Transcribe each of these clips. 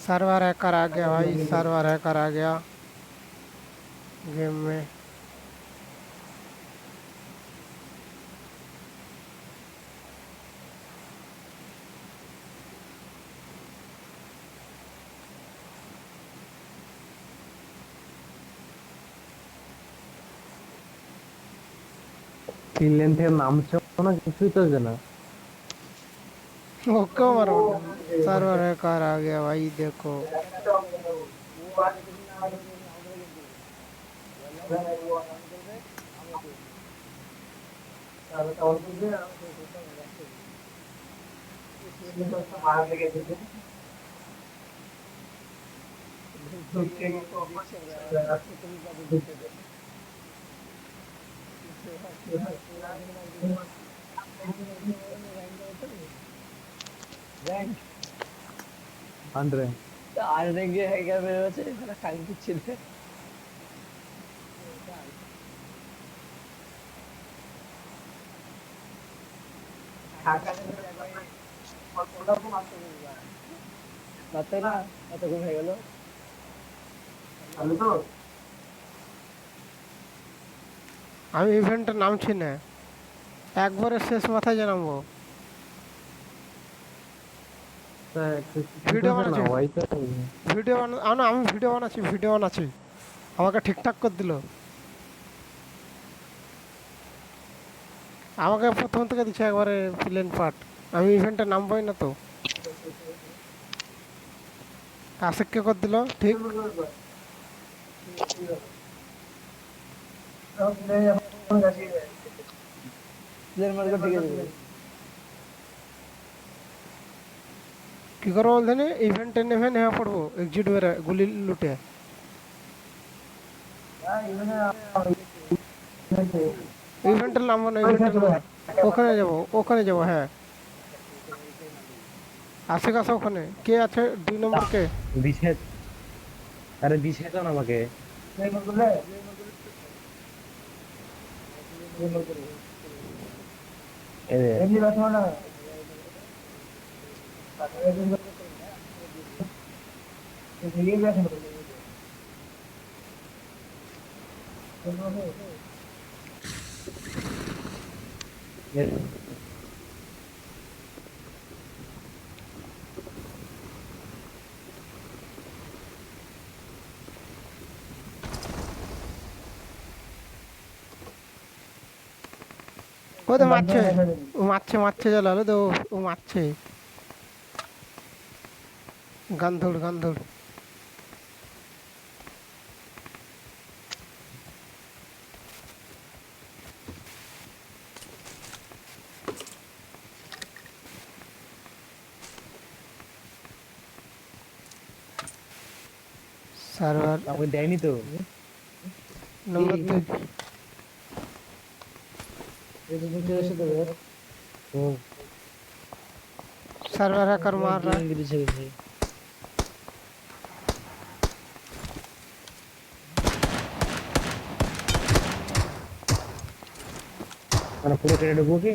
Server hacker आ गया भाई, server hacker आ गया गेम में। তিন লেন থেকে নামছে না, কিছুই তো হচ্ছে না। वो क्यों मरो? सर्वर हैकर आ गया भाई, देखो। আন্দ্রে আমি ইভেন্টের নামছি না, একবারে শেষ মাথায় জানাবো। ভিডিও বানাচ্ছি, ভিডিও বানা, আমি ভিডিও বানাচ্ছি, ভিডিও বানাচ্ছি। আমাকে ঠিকঠাক করে দিল, আমাকে প্রথম থেকে দিচ্ছে একবারে প্লেন পার্ট। আমি ইভেন্টে নামবই না তো। আশিককে করে দিল ঠিক। কি করবো বলতে নি, ইভেন্টে নেমে নেওয়া পড়বো এক্সিট বেড়ে গুলি লুটে। ইভেন্টের নামবো না, ইভেন্টের নামবো না। ওখানে যাবো, ওখানে যাবো, হ্যাঁ। আশিক আসো ওখানে। কে আছে 2 নম্বর কে? দিছে। আরে দিছে তো না আমাকে। ও তো মারছে, ও মারছে, মারছে, জ্বালালো তো, ও মারছে। গান্ধুড় গান্ধুড়। সার্ভার আমাকে দেয়নি তো। নম্বর 2। सर्वर हैकर मार रहा है। মানে পুরো কেটে ঢুকবো কি?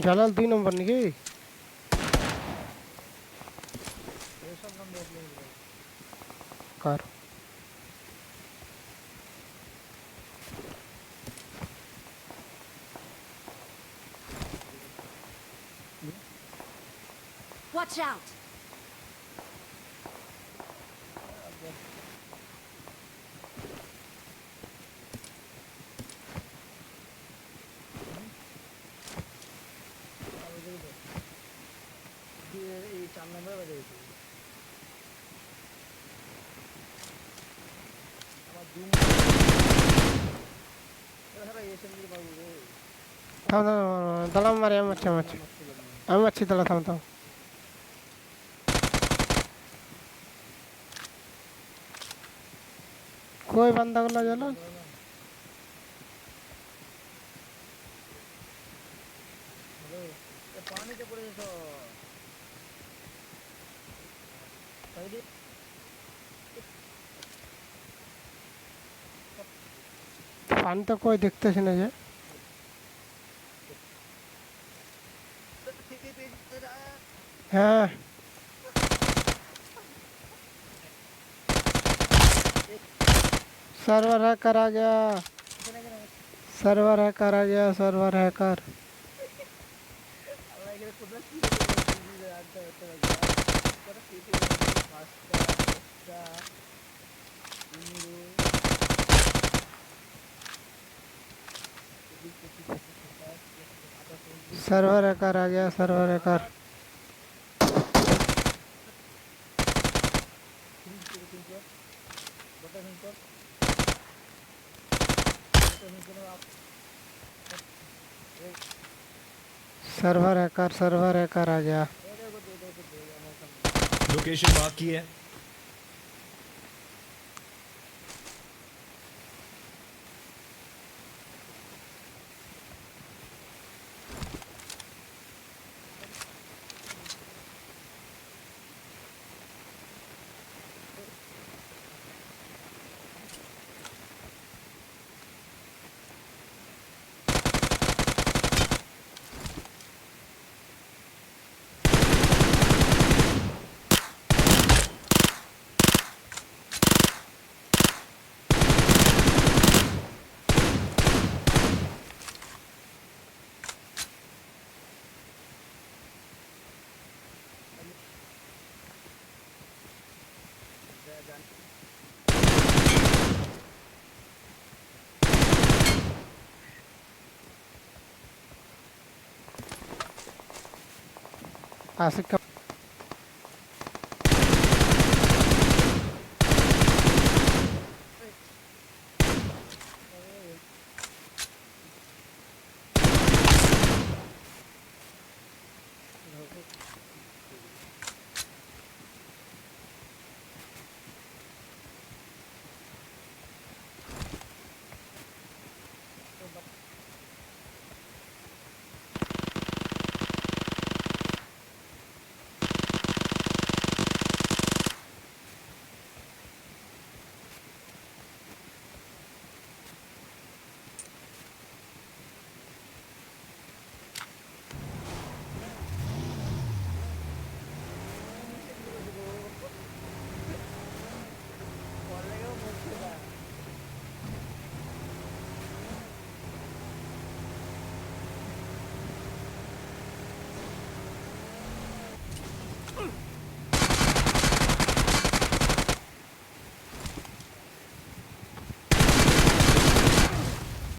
জালাল 2 নম্বর নাকি? কার Watch out! থাম থাম, দাঁড়াও মারি, আমি মারছি, আমি মারছি, আমি মারছি, দাঁড়া, থাম থাম। কই বান্দাগুলো জালাল? পান তো কই দেখতেছি না যে। হ্যাঁ सर्वर हैकर आ गया, सर्वर हैकर आ गया, सर्वर हैकर। सर्वर हैकर आ गया, सर्वर हैकर। सर्वर हैकर आ गया। लोकेशन मार्क की है। आसिक का